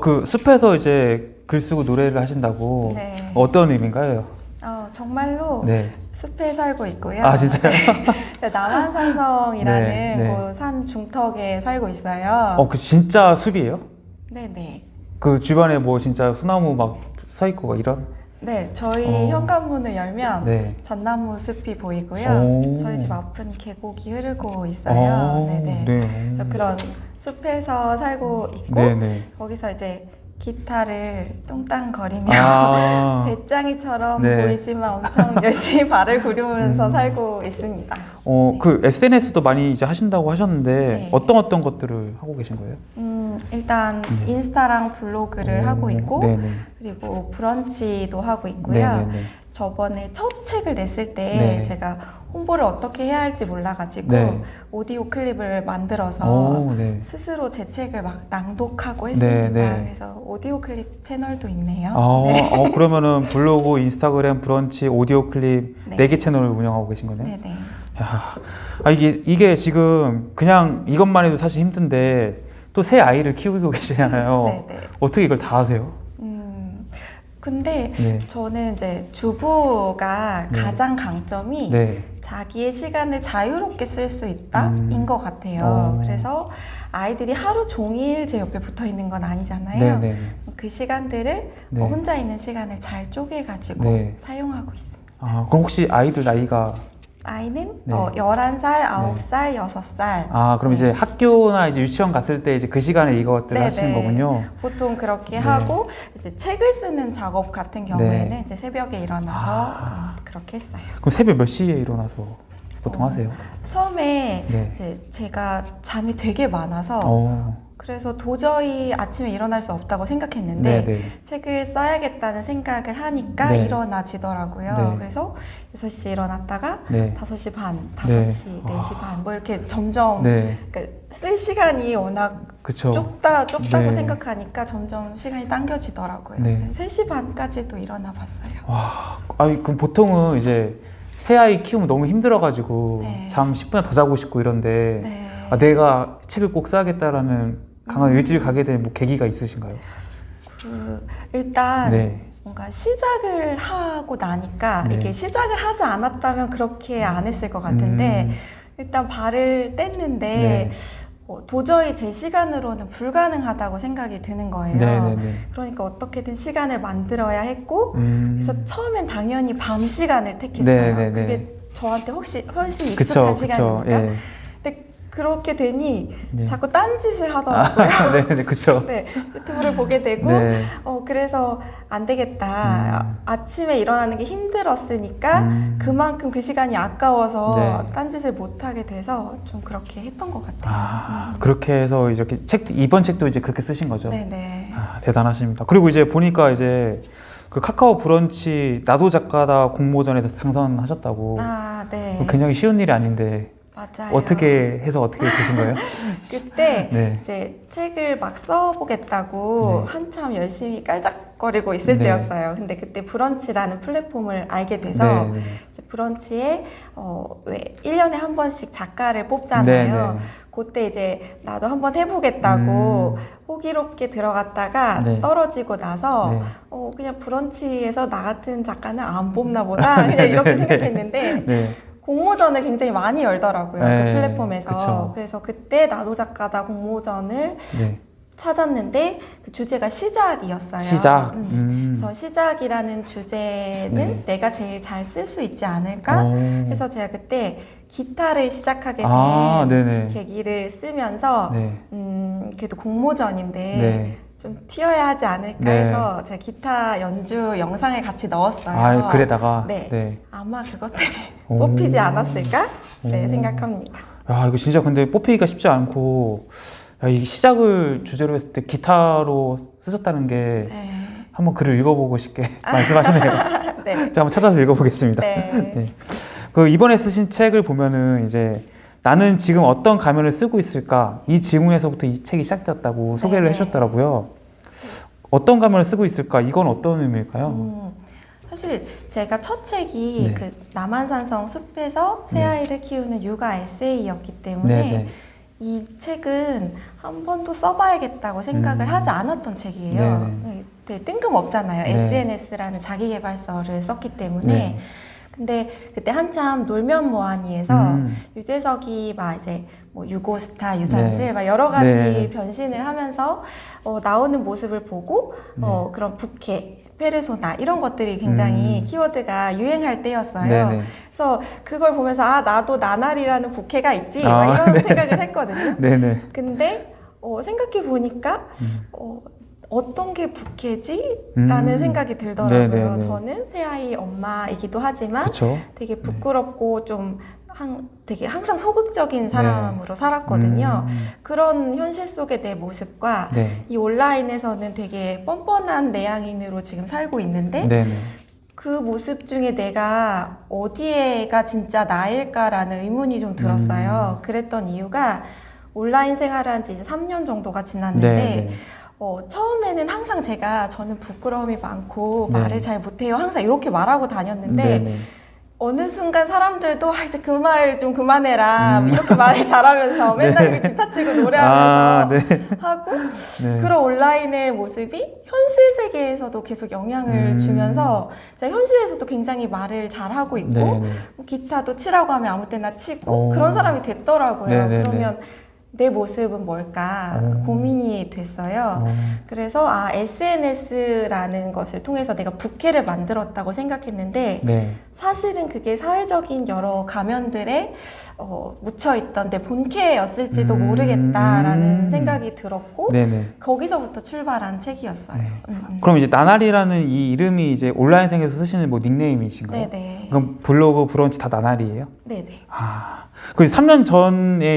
그 숲에서 이제 글 쓰고 노래를 하신다고 네. 어떤 의미인가요? 정말로 네. 숲에 살고 있고요. 아, 진짜요? 남한산성이라는 네, 네. 곳 산 중턱에 살고 있어요. 그 진짜 숲이에요? 네네. 그 주변에 뭐 진짜 소나무 막 서 있고 막 이런? 네, 저희 현관문을 열면 네. 잣나무 숲이 보이고요. 오. 저희 집 앞은 계곡이 흐르고 있어요. 네네. 네. 그런 숲에서 살고 있고 네네. 거기서 이제 기타를 뚱땅거리며 아. 배짱이처럼 네. 보이지만 엄청 열심히 발을 구르면서 살고 있습니다. 그 SNS도 많이 이제 하신다고 하셨는데 네. 어떤 것들을 하고 계신 거예요? 일단 네. 인스타랑 블로그를 하고 있고 네네. 그리고 브런치도 하고 있고요. 네네네. 저번에 첫 책을 냈을 때 네. 제가 홍보를 어떻게 해야 할지 몰라가지고 네. 오디오 클립을 만들어서 네. 스스로 제 책을 막 낭독하고 했습니다. 네. 그래서 오디오 클립 채널도 있네요. 네. 그러면은 블로그, 인스타그램, 브런치, 오디오 클립 네. 4개 채널을 운영하고 계신 거네요? 네네. 야, 이게 지금 그냥 이것만 해도 사실 힘든데 또 새 아이를 키우고 계시잖아요. 네네. 어떻게 이걸 다 하세요? 근데 네. 저는 이제 주부가 네. 가장 강점이 네. 자기의 시간을 자유롭게 쓸 수 있다인 것 같아요. 그래서 아이들이 하루 종일 제 옆에 붙어 있는 건 아니잖아요. 네네. 그 시간들을 네. 혼자 있는 시간을 잘 쪼개가지고 네. 사용하고 있습니다. 그럼 혹시 아이들 나이가 아이는 네. 11살, 9살, 6살. 그럼 이제 학교나 이제 유치원 갔을 때 이제 그 시간에 이것들을 하시는 거군요. 보통 그렇게 네. 하고 이제 책을 쓰는 작업 같은 경우에는 네. 이제 새벽에 일어나서 그렇게 했어요. 그럼 새벽 몇 시에 일어나서 보통 하세요? 처음에 네. 이제 제가 잠이 되게 많아서 그래서 도저히 아침에 일어날 수 없다고 생각했는데 네네. 책을 써야겠다는 생각을 하니까 네. 일어나지더라고요. 네. 그래서 6시에 일어났다가 네. 5시 반, 네. 5시, 4시 반 뭐 이렇게 점점 네. 그러니까 쓸 시간이 워낙 그쵸. 좁다고 네. 생각하니까 점점 시간이 당겨지더라고요. 네. 그래서 3시 반까지도 일어나 봤어요. 그럼 보통은 이제 새 아이 키우면 너무 힘들어가지고 네. 잠 10분이나 더 자고 싶고 이런데 네. 내가 책을 꼭 써야겠다라는 강한 의지를 가게 된 뭐 계기가 있으신가요? 일단 네. 뭔가 시작을 하고 나니까 네. 이게 시작을 하지 않았다면 그렇게 안 했을 것 같은데 일단 발을 뗐는데 네. 도저히 제 시간으로는 불가능하다고 생각이 드는 거예요. 네네네. 그러니까 어떻게든 시간을 만들어야 했고 그래서 처음엔 당연히 밤 시간을 택했어요. 네네네. 그게 저한테 훨씬 익숙한 그쵸. 시간이니까. 예. 근데 그렇게 되니 네. 자꾸 딴짓을 하더라고요. 네네, 그쵸. 네, 유튜브를 보게 되고 네. 그래서 안 되겠다. 아침에 일어나는 게 힘들었으니까 그만큼 그 시간이 아까워서 네. 딴짓을 못 하게 돼서 좀 그렇게 했던 것 같아요. 그렇게 해서 이렇게 이번 책도 이제 그렇게 쓰신 거죠? 네네. 대단하십니다. 그리고 이제 보니까 이제 그 카카오 브런치 나도 작가다 공모전에서 당선하셨다고. 네. 굉장히 쉬운 일이 아닌데 맞아요. 어떻게 해서 어떻게 되신 거예요? 그때 네. 이제 책을 막 써보겠다고 네. 한참 열심히 깔짝거리고 있을 네. 때였어요. 근데 그때 브런치라는 플랫폼을 알게 돼서 네, 네. 이제 브런치에 왜 1년에 한 번씩 작가를 뽑잖아요. 네, 네. 그때 이제 나도 한번 해보겠다고 호기롭게 들어갔다가 네. 떨어지고 나서 네. 그냥 브런치에서 나 같은 작가는 안 뽑나 보다 그냥 이렇게 생각했는데 네. 공모전을 굉장히 많이 열더라고요. 네, 그 플랫폼에서. 그쵸. 그래서 그때 나도 작가다 공모전을 네. 찾았는데 그 주제가 시작이었어요. 시작. 그래서 시작이라는 주제는 네. 내가 제일 잘 쓸 수 있지 않을까 해서 제가 그때 기타를 시작하게 된 네네. 계기를 쓰면서 네. 그래도 공모전인데 네. 좀 튀어야 하지 않을까 네. 해서 제가 기타 연주 영상을 같이 넣었어요. 글에다가. 네. 네. 아마 그것 때문에 뽑히지 않았을까? 네, 생각합니다. 야, 이거 진짜 근데 뽑히기가 쉽지 않고, 이 시작을 주제로 했을 때 기타로 쓰셨다는 게 네. 한번 글을 읽어보고 싶게 말씀하시네요. 네. 제가 한번 찾아서 읽어보겠습니다. 네. 네. 그 이번에 쓰신 책을 보면은 이제 나는 지금 어떤 가면을 쓰고 있을까? 이 질문에서부터 이 책이 시작되었다고 소개를 네. 해주셨더라고요. 어떤 가면을 쓰고 있을까? 이건 어떤 의미일까요? 사실 제가 첫 책이 네. 그 남한산성 숲에서 새 네. 아이를 키우는 육아 에세이였기 때문에 네, 네. 이 책은 한 번도 써봐야겠다고 생각을 하지 않았던 책이에요. 되게 뜬금없잖아요. 네. SNS라는 자기계발서를 썼기 때문에. 네. 근데 그때 한참 놀면 뭐하니에서 유재석이 막 이제 뭐 유고스타, 유산슬 네. 막 여러 가지 네. 변신을 하면서 나오는 모습을 보고 그런 부캐, 페르소나 이런 것들이 굉장히 키워드가 유행할 때였어요. 네네. 그래서 그걸 보면서 아 나도 나날이라는 부캐가 있지 아, 막 이런 네. 생각을 했거든요. 네네. 근데 생각해 보니까 어떤 게 부캐지? 라는 생각이 들더라고요. 네네네. 저는 새아이 엄마이기도 하지만 그쵸. 되게 부끄럽고 좀 되게 항상 소극적인 사람으로 살았거든요. 그런 현실 속의 내 모습과 네. 이 온라인에서는 되게 뻔뻔한 내향인으로 지금 살고 있는데 네네. 그 모습 중에 내가 어디에가 진짜 나일까라는 의문이 좀 들었어요. 그랬던 이유가 온라인 생활한 지 이제 3년 정도가 지났는데 네네. 처음에는 항상 저는 부끄러움이 많고 네. 말을 잘 못해요. 항상 이렇게 말하고 다녔는데 네네. 어느 순간 사람들도 이제 그 말 좀 그만해라 이렇게 말을 잘하면서 맨날 네. 기타 치고 노래하면서 네. 하고 네. 그런 온라인의 모습이 현실 세계에서도 계속 영향을 주면서 제가 현실에서도 굉장히 말을 잘하고 있고 네네. 뭐 기타도 치라고 하면 아무 때나 치고 오. 그런 사람이 됐더라고요. 네네네. 그러면 내 모습은 뭘까 고민이 됐어요. 그래서 SNS라는 것을 통해서 내가 부캐를 만들었다고 생각했는데 네. 사실은 그게 사회적인 여러 가면들에 묻혀있던 내 본캐였을지도 모르겠다라는 생각이 들었고 네네. 거기서부터 출발한 책이었어요. 그럼 이제 나날이라는 이 이름이 이제 온라인상에서 쓰시는 뭐 닉네임이신가요? 네네. 그럼 블로그, 브런치 다 나날이에요? 네네. 그 3년 전에